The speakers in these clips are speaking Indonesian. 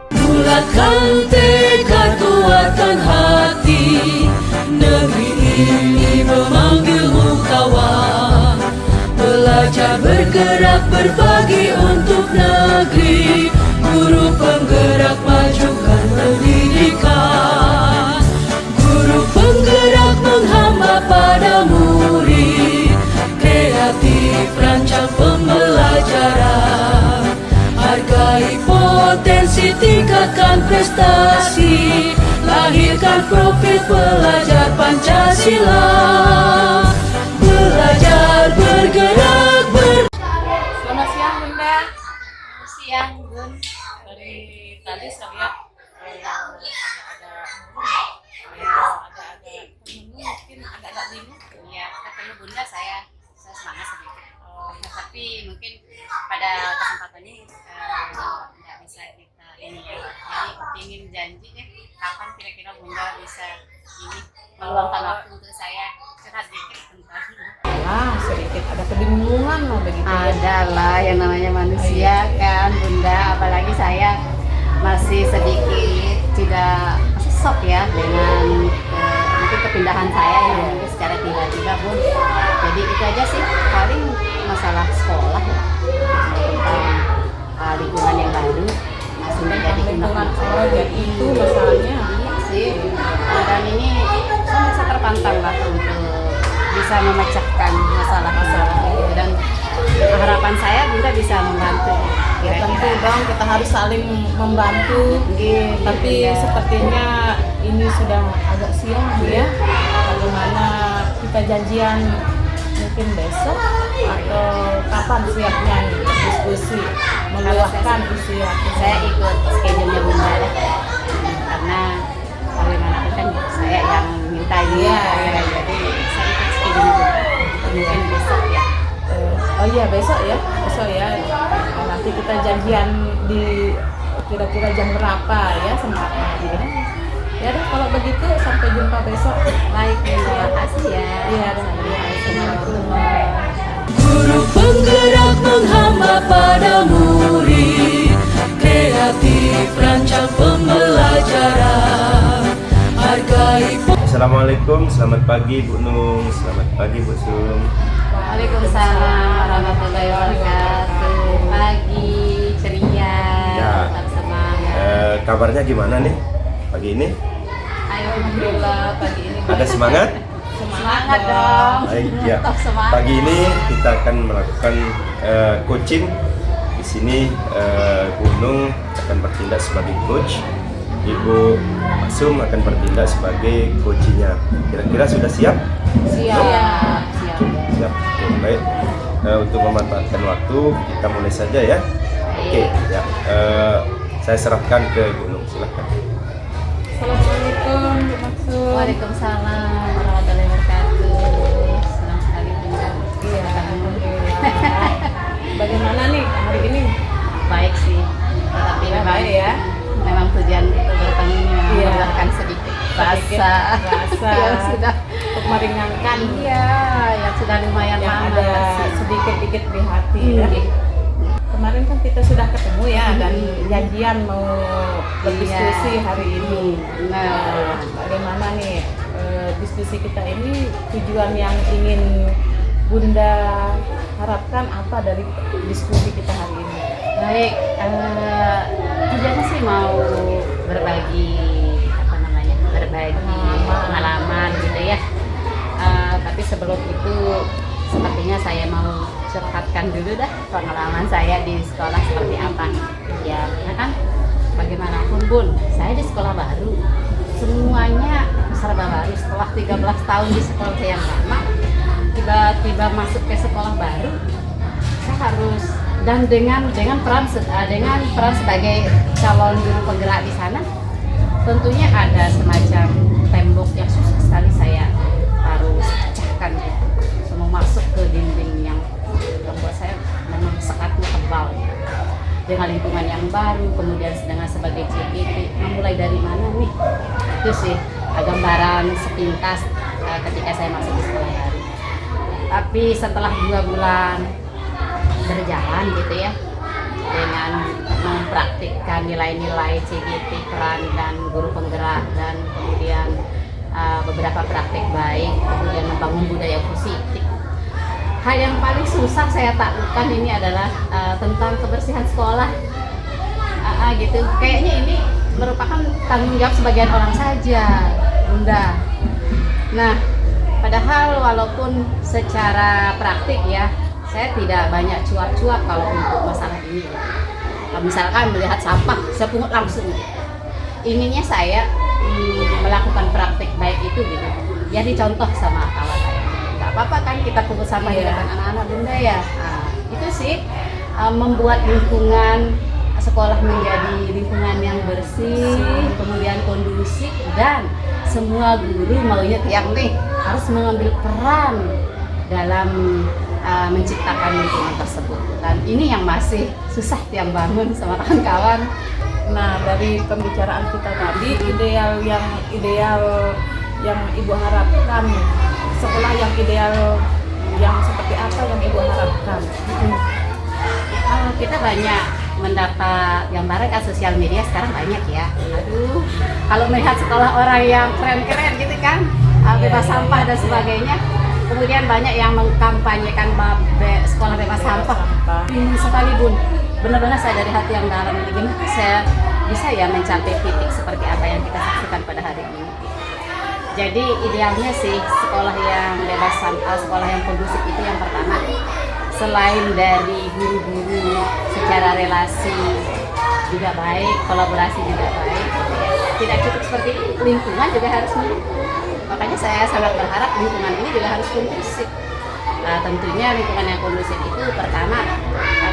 Bulatkan tekad, kuatkan hati, negeri ini memanggilmu kawan. Belajar bergerak berbagi untuk negeri, guru penggerak majukan pendidikan. Guru penggerak menghamba pada murid, kreatif rancang pembelajaran. Hargai potensi, tingkatkan prestasi, lahirkan profil pelajar Pancasila. Belajar bergerak Selamat siang Bunda. Siang Bun. Dari tadi saya lihat mungkin agak bingung. Ya, ketemu Bunda saya semangat sedikit. Tapi mungkin pada kesempatan ini nggak bisa kita ini ya. Jadi ingin janji deh kapan kira-kira Bunda bisa ini meluangkan waktu untuk saya curhat sedikit tentang Sedikit ada kebingungan loh begitu. adalah yang namanya manusia kan Bunda, apalagi saya masih sedikit tidak shock ya dengan mungkin kepindahan saya yang mungkin secara tiba-tiba Bun. Jadi itu aja sih, paling masalah sekolah ya, tentang lingkungan yang baru masih menjadi Lingkungan undang-undang. jadi itu masalahnya. Iya sih, dan ini saya merasa terpantang lah untuk bisa memecahkan masalah-masalah gitu, dan harapan saya Bunda bisa membantu. Ya tentu dong, kita harus saling membantu. Tapi ya. sepertinya ini sudah agak siang ya. Bagaimana kita janjian mungkin besok atau kapan siapnya nih, diskusi meluahkan isi hati. Saya ikut schedule-nya Bunda ya, karena bagaimanapun kan saya yang minta ini Iya. ya, jadi saya ikut schedule-nya Bunda. Mungkin besok ya. Oh iya besok ya. Nah, nanti kita janjian di kira-kira jam berapa ya sempatnya ya. Ya deh kalau begitu sampai jumpa besok. Baik, terima kasih ya. Iya, Assalamualaikum. guru penggerak menghamba pada murid, kreatif rancang pembelajaran. Hargai Assalamualaikum, selamat pagi Bu Nung, selamat pagi Bu Sum. Waalaikumsalam warahmatullahi wabarakatuh. Pagi ceria, Ya. tetap semangat. Kabarnya gimana nih pagi ini? Alhamdulillah pagi ini Ada semangat? semangat dong. Baik, ya. Tetap semangat. Pagi ini kita akan melakukan coaching. Di sini Bu Nung akan bertindak sebagai coach, Ibu Sum akan bertindak sebagai coachnya. Kira-kira sudah siap? Siap. Siap. Oke, baik. Untuk memanfaatkan waktu, kita mulai saja ya. Oke, ya. Saya serahkan ke Bu Nung, silahkan. Assalamualaikum Bu Maksud. Waalaikumsalam warahmatullahi wabarakatuh. Senang sekali Bunda. Iya, alhamdulillah. Bagaimana nih hari ini? Baik sih, tetapi Ya, memang, baik ya. memang tujuan kita bertemu ini memang Iya. melelahkan sedikit Rasa yang sudah untuk meringankan iya yang sudah lumayan yang lama ada sih. sedikit-dikit di hati ya. Kemarin kan kita sudah ketemu ya dan janjian mau berdiskusi hari ini. Nah, Bagaimana nih diskusi kita ini, tujuan yang ingin Bunda harapkan apa dari diskusi kita hari ini? baik, tujuannya sih mau berbagi pengalaman gitu ya. Tapi sebelum itu sepertinya saya mau curhatkan dulu dah pengalaman saya di sekolah seperti apa. Ya, karena kan bagaimanapun Bun, saya di sekolah baru, semuanya serba baru. Setelah 13 tahun di sekolah yang lama, tiba-tiba masuk ke sekolah baru, saya harus dengan peran sebagai calon guru penggerak di sana, tentunya ada semacam tembok yang susah sekali saya harus pecahkan gitu. Semua masuk ke dinding yang membuat saya memang sekatnya tebal dengan lingkungan yang baru, kemudian sedangkan sebagai CPT, memulai dari mana nih? Itu sih gambaran sepintas ketika saya masuk di sekolah baru. Tapi setelah 2 bulan berjalan gitu ya, dengan mempraktikkan nilai-nilai CGT, peran dan guru penggerak, dan kemudian beberapa praktik baik, kemudian membangun budaya positif. Hal yang paling susah saya taklukkan ini adalah tentang kebersihan sekolah. Gitu. Kayaknya ini merupakan tanggung jawab sebagian orang saja, Bunda. Nah, padahal walaupun secara praktik ya, saya tidak banyak cuap-cuap kalau untuk masalah ini. Kalau misalkan melihat sampah, saya pungut langsung. Inginnya saya melakukan praktik baik itu gitu. Jadi contoh sama kawan saya. Gak apa-apa kan kita pungut sampah di depan anak-anak, Bunda ya. Nah, itu sih membuat lingkungan sekolah menjadi lingkungan yang bersih, kemudian kondusif, dan semua guru maunya tiap nih harus mengambil peran dalam menciptakan lingkungan tersebut. Dan ini yang masih susah tiang bangun sama kawan-kawan. Nah, dari pembicaraan kita tadi, ideal yang Ibu harapkan, sekolah yang ideal yang seperti apa yang Ibu harapkan? Kita banyak mendapat gambaran kan, sosial media sekarang banyak ya. Aduh, kalau melihat sekolah orang yang keren-keren gitu kan, bebas sampah dan sebagainya. Kemudian banyak yang mengkampanyekan sekolah bebas sampah. Bingung sekali, Bun. Benar-benar saya dari hati yang dalam, gimana saya bisa ya mencapai titik seperti apa yang kita saksikan pada hari ini. Jadi idealnya sih sekolah yang bebas sampah, sekolah yang kondusif itu yang pertama. Selain dari guru-guru secara relasi juga baik, kolaborasi juga baik, tidak cukup seperti itu, lingkungan juga harus mendukung. Makanya saya sangat berharap lingkungan ini juga harus kondusif. Tentunya lingkungan yang kondusif itu pertama,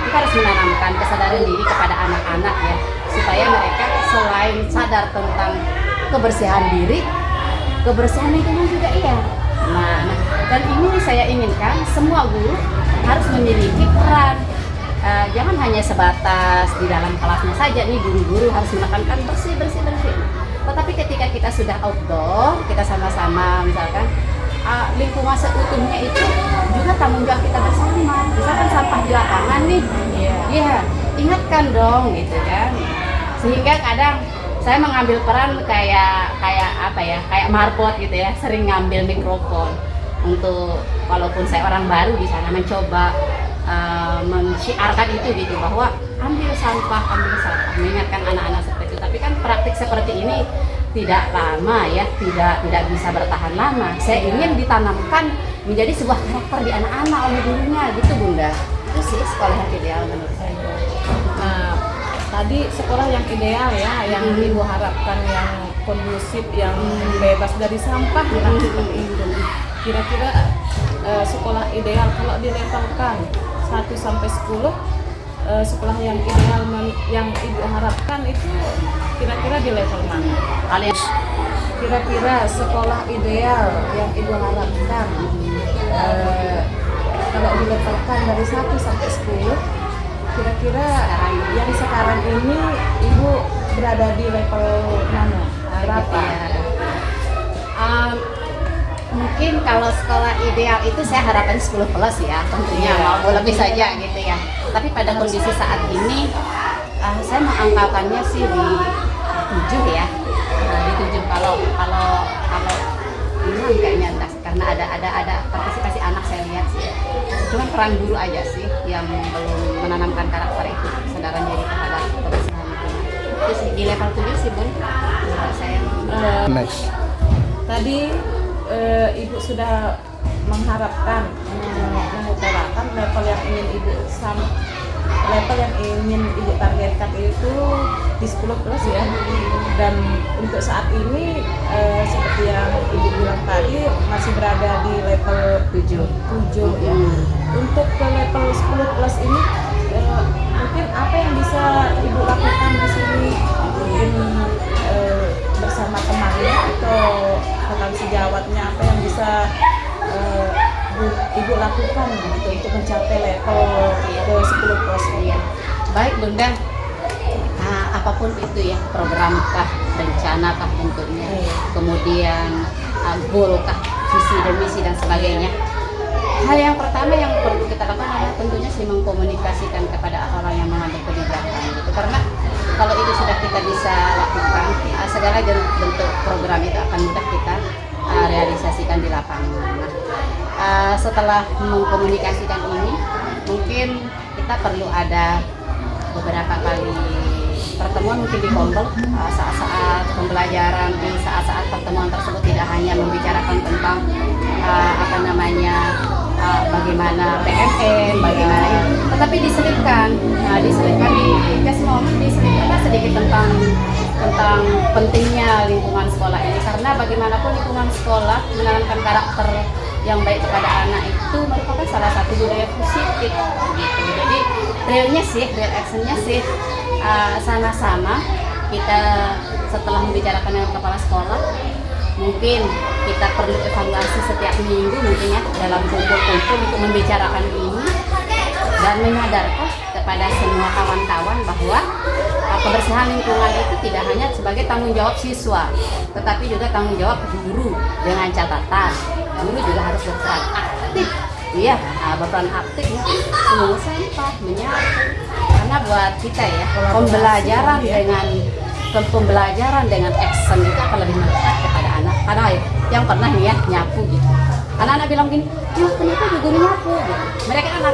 kita harus menanamkan kesadaran diri kepada anak-anak ya, supaya mereka selain sadar tentang kebersihan diri, kebersihan lingkungan juga iya. Nah, dan ini saya inginkan semua guru harus memiliki peran. Jangan hanya sebatas di dalam kelasnya saja nih guru-guru harus menekankan bersih. Tetapi ketika kita sudah outdoor, kita sama-sama misalkan lingkungan seutuhnya itu juga tanggung jawab kita bersama. Misalkan sampah di lapangan nih, ya ingatkan dong gitu kan. Sehingga kadang saya mengambil peran kayak apa ya, kayak marbot gitu ya, sering ngambil mikrofon untuk walaupun saya orang baru di sana mencoba mensiarkan itu gitu, bahwa ambil sampah, mengingatkan anak-anak seperti itu. Tapi kan praktik seperti ini tidak lama ya, tidak bisa bertahan lama. Saya ingin ditanamkan menjadi sebuah karakter di anak-anak oleh gurunya gitu, Bunda. Itu sih sekolah yang ideal menurut saya. Nah, tadi sekolah yang ideal ya, yang Ibu harapkan yang kondusif, yang bebas dari sampah, seperti itu. Kira-kira sekolah ideal kalau dilevelkan 1 sampai 10, sekolah yang ideal yang Ibu harapkan itu kira-kira di level mana? Kira-kira sekolah ideal yang Ibu harapkan kalau dilevelkan dari 1 sampai 10, kira-kira yang sekarang ini Ibu berada di level mana? Berapa? Mungkin kalau sekolah ideal itu saya harapan 10 plus ya, tentunya mau lebih saja gitu ya. Tapi pada kondisi saat ini saya mengangkatannya sih di 7 ya. Di 7 kalau ini kayaknya enggak, karena ada partisipasi anak saya lihat sih. Cuma peran guru aja sih yang belum menanamkan karakter itu, kesadaran diri terhadap kebersihan lingkungan. Itu sih di level 7 sih, Bun. Saya Next. Tadi Ibu sudah mengharapkan, mengutarakan level yang ingin Ibu targetkan itu di 10 plus ya. Dan untuk saat ini seperti yang Ibu bilang tadi masih berada di level 7 ya. Untuk ke level 10 plus ini mungkin apa yang bisa Ibu lakukan di sini? Mungkin bersama temannya atau rekan sejawatnya, apa yang bisa Ibu lakukan gitu untuk mencapai level ke 10 plus ya. Baik, Bunda. Apapun itu ya, program kah, rencana kah bentuknya, kemudian goal kah, visi dan misi dan sebagainya. Hal yang pertama yang perlu kita lakukan adalah tentunya sih mengkomunikasikan kepada orang yang mengambil kebijakan gitu. Karena kalau itu sudah kita bisa lakukan, segala bentuk program itu akan mudah kita realisasikan di lapangan. Nah, setelah mengkomunikasikan ini, mungkin kita perlu ada beberapa kali pertemuan mungkin di Pombel, saat-saat pembelajaran. Di saat-saat pertemuan tersebut tidak hanya membicarakan tentang bagaimana PMN, bagaimana ini, tetapi diselipkan di cash moment diselipkan sedikit tentang pentingnya lingkungan sekolah ini, karena bagaimanapun lingkungan sekolah menanamkan karakter yang baik kepada anak itu merupakan salah satu budaya positif gitu. Jadi real actionnya sih sama-sama kita setelah membicarakan dengan kepala sekolah, mungkin kita perlu evaluasi setiap minggu mungkin ya dalam kumpul-kumpul untuk membicarakan ini dan menyadarkan kepada semua kawan-kawan bahwa kebersihan lingkungan itu tidak hanya sebagai tanggung jawab siswa, tetapi juga tanggung jawab guru. Dengan catatan guru juga harus berperan aktif, berperan aktif ya, mengungut sampah, menyapu. Karena buat kita ya, pembelajaran dengan action itu akan lebih melekat kepada anak. Karena yang pernah nih ya nyapu gitu, anak-anak bilang gini, kenapa guru nyapu gitu. Mereka kan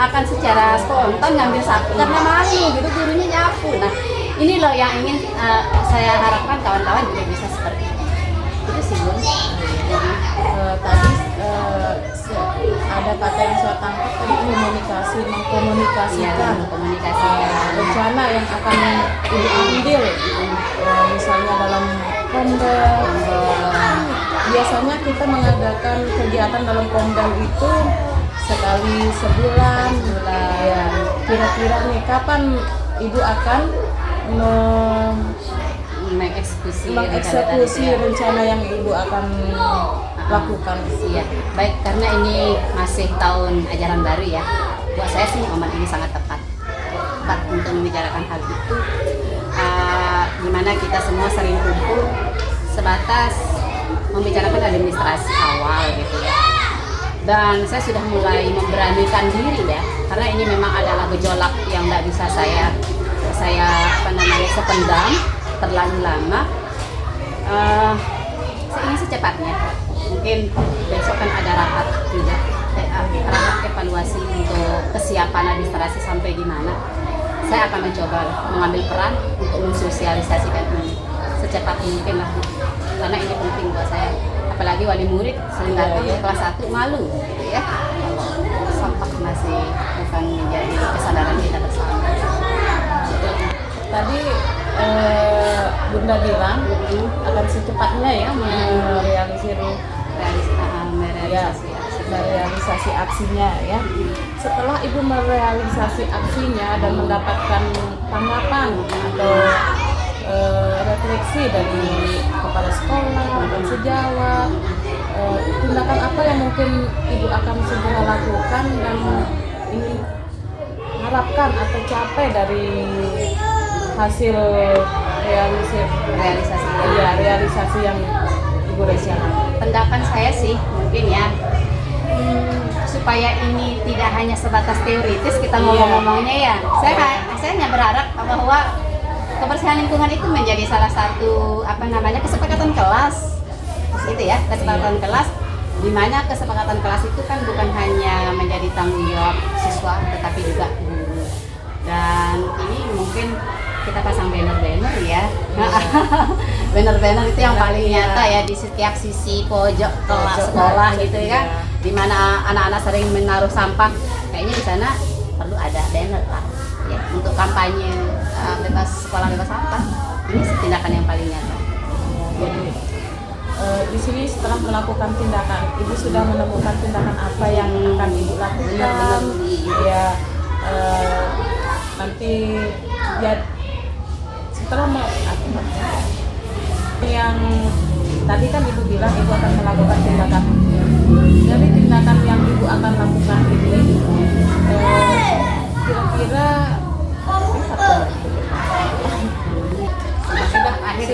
akan secara spontan ngambil sapu karena malu gitu, gurunya nyapu. Nah ini loh yang ingin saya harapkan kawan-kawan juga bisa seperti itu sih Bu. Jadi tadi ada kata yang saya tangkap tadi mengkomunikasikan rencana yang akan diambil, misalnya dalam Pombel. Biasanya kita mengadakan kegiatan dalam Pombel itu sekali sebulan. Ya, kira-kira nih kapan Ibu akan mengeksekusi rencana yang Ibu akan lakukan? Iya, baik, karena ini masih tahun ajaran baru ya. Buat saya sih momen ini sangat tepat untuk membicarakan hal itu. Dimana kita semua sering kumpul sebatas membicarakan administrasi awal gitu ya. Dan saya sudah mulai memberanikan diri ya, karena ini memang adalah gejolak yang tidak bisa saya sependam terlalu lama. Saya ingin secepatnya, mungkin besok kan ada rapat juga, rapat evaluasi untuk kesiapan administrasi sampai di mana. Saya akan mencoba mengambil peran untuk mensosialisasikan ini secepat mungkin lah, karena ini penting buat saya. Apalagi wali murid sering datang ke kelas 1 malu ya, kalau sampah masih bukan menjadi kesadaran kita bersama. Tadi Bunda bilang akan secepatnya ya merealisasi aksinya ya. Setelah Ibu merealisasi aksinya dan mendapatkan tanggapan atau refleksi dari kepala sekolah dan sejawat, tindakan apa yang mungkin Ibu akan segera lakukan dan ini harapkan atau capai dari hasil realisasi yang Ibu rencanakan? Pendapat saya sih mungkin ya, supaya ini tidak hanya sebatas teoritis kita ngomong-ngomongnya ya. Saya hanya berharap bahwa kebersihan lingkungan itu menjadi salah satu kesepakatan kelas. Itu ya, kesepakatan kelas, di mana kesepakatan kelas itu kan bukan hanya menjadi tanggung jawab siswa tetapi juga guru. Dan ini mungkin kita pasang banner-banner ya. Banner-banner itu yang paling nyata ya di setiap sisi pojok kelas sekolah gitu ya. Di mana anak-anak sering menaruh sampah, kayaknya di sana perlu ada banner lah ya, untuk kampanye sekolah bebas sampah. Ini tindakan yang paling nyata. Jadi di sini setelah melakukan tindakan, Ibu sudah menemukan tindakan apa yang akan Ibu lakukan? Ya, nanti ya setelah yang tadi kan Ibu bilang Ibu akan melakukan tindakan. Dari tindakan yang Ibu akan lakukan ini, kira-kira sudah akhir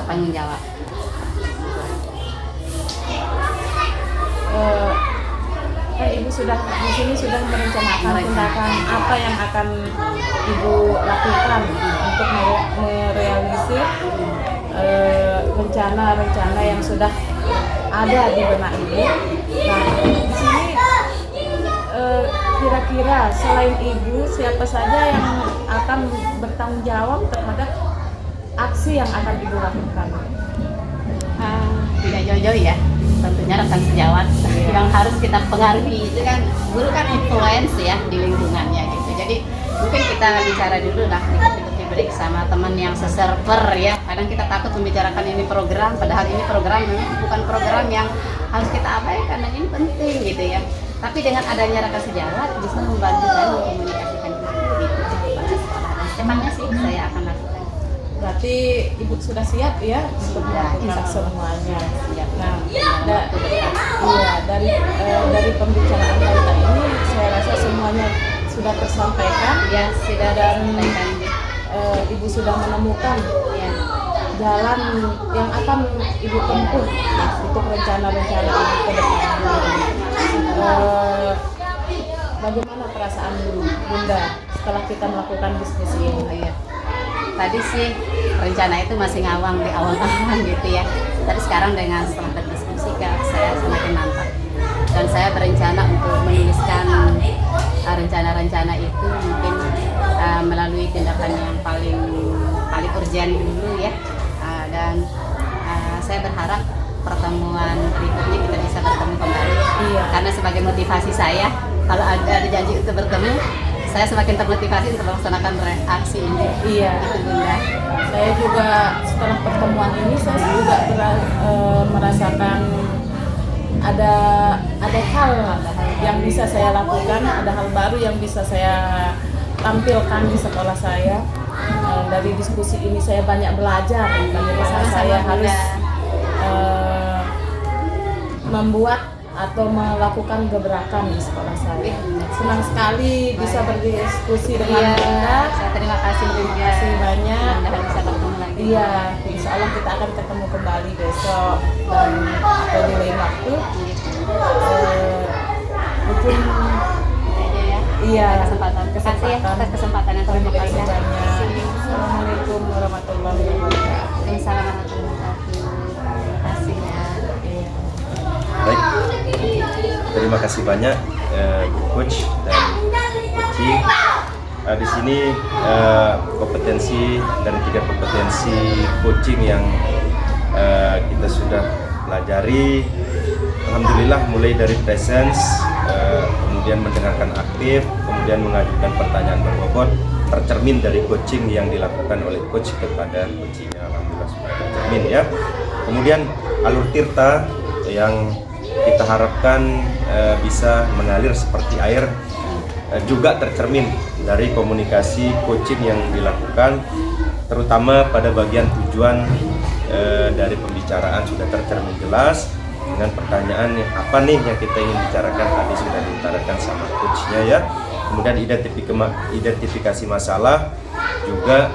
tanggung jawab. merencanakan tindakan apa yang akan Ibu lakukan untuk merealisir rencana-rencana yang sudah ada di benak Ibu. Nah, di sini kira-kira selain Ibu, siapa saja yang akan bertanggung jawab terhadap aksi yang akan Ibu lakukan? Tidak jauh-jauh ya, tentunya rekan sejawat yang harus kita pengaruhi itu kan, guru kan influence ya di lingkungannya gitu. Jadi mungkin kita bicara dulu lah di kopi break sama teman yang seserver ya. Kadang kita takut membicarakan ini program, padahal ini program bukan program yang harus kita abaikan dan ini penting gitu ya. Tapi dengan adanya rekan sejawat bisa membantu saya mengkomunikasikan itu kepada sekolah. Dan secepatnya sih saya akan lakukan. Berarti Ibu sudah siap ya untuk melakukan semuanya. Siap. Nah, dari pembicaraan kita ini saya rasa semuanya sudah tersampaikan. Ya, sudah disampaikan. Ibu sudah menemukan Ya. jalan yang akan Ibu tempuh untuk rencana-rencana Ibu ke depan. Bagaimana perasaan Bunda setelah kita melakukan diskusi ini? Oh, iya. Tadi sih rencana itu masih ngawang di awal-awal gitu ya. Tapi sekarang setelah berdiskusi saya semakin mantap. Dan saya berencana untuk menuliskan rencana-rencana itu mungkin melalui tindakan yang paling urgent dulu ya. Dan saya berharap pertemuan berikutnya kita bisa bertemu kembali. Iya. Karena sebagai motivasi saya, kalau ada janji untuk bertemu, saya semakin termotivasi untuk melaksanakan aksi ini. Iya. Itu Bunda. Saya juga setelah pertemuan ini saya juga merasakan ada hal yang bisa saya lakukan, ada hal baru yang bisa saya tampilkan di sekolah saya. Dari diskusi ini saya banyak belajar bagaimana saya harus membuat atau melakukan gebrakan di sekolah saya. Senang sekali bisa berdiskusi dengan Bunda. Saya terima kasih Terima kasih banyak. Mudah-mudahan bisa bertemu lagi. Iya, insya Allah kita akan ketemu kembali besok dan atau di lain waktu. Mungkin Aja ya. iya Kesempatan ya atas kesempatan yang Terima terbuka kasih ya. banyak. Assalamualaikum warahmatullahi wabarakatuh. Waalaikumsalam warahmatullahi wabarakatuh. Terima kasih ya. Iya. Baik, terima kasih banyak Bu Coach dan Coach. Di sini kompetensi dari 3 kompetensi coaching yang kita sudah pelajari, alhamdulillah mulai dari presence, kemudian mendengarkan aktif, kemudian mengajukan pertanyaan berbobot, tercermin dari coaching yang dilakukan oleh coach kepada coachingnya, alhamdulillah sudah tercermin ya. Kemudian alur tirta yang kita harapkan bisa mengalir seperti air juga tercermin dari komunikasi coaching yang dilakukan, terutama pada bagian tujuan dari pembicaraan sudah tercermin jelas dengan pertanyaan apa nih yang kita ingin bicarakan, tadi sudah diutarakan sama coachnya ya. Kemudian identifikasi masalah juga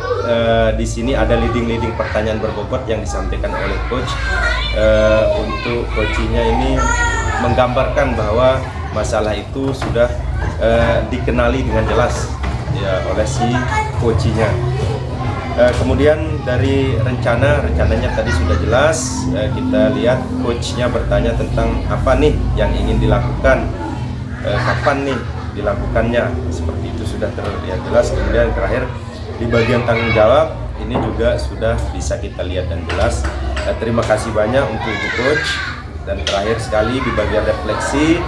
di sini ada leading pertanyaan berbobot yang disampaikan oleh coach untuk coachingnya ini menggambarkan bahwa masalah itu sudah dikenali dengan jelas ya oleh si coachingnya. Kemudian dari rencananya tadi sudah jelas, kita lihat coachnya bertanya tentang apa nih yang ingin dilakukan, kapan nih dilakukannya, seperti itu sudah terlihat jelas. Kemudian terakhir di bagian tanggung jawab ini juga sudah bisa kita lihat dan jelas. Terima kasih banyak untuk Ibu Coach. Dan terakhir sekali di bagian refleksi,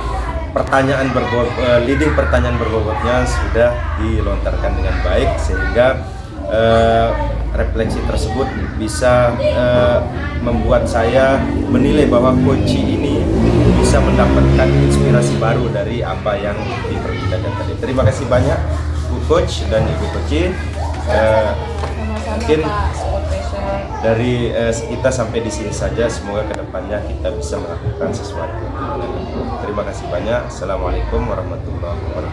leading pertanyaan berbobotnya sudah dilontarkan dengan baik sehingga refleksi tersebut bisa membuat saya menilai bahwa coach ini bisa mendapatkan inspirasi baru dari apa yang diperbincangkan tadi. Terima kasih banyak Bu Coach dan Ibu Coach. Mungkin dari kita sampai di sini saja. Semoga kedepannya kita bisa melakukan sesuatu. Terima kasih banyak. Assalamualaikum warahmatullahi wabarakatuh.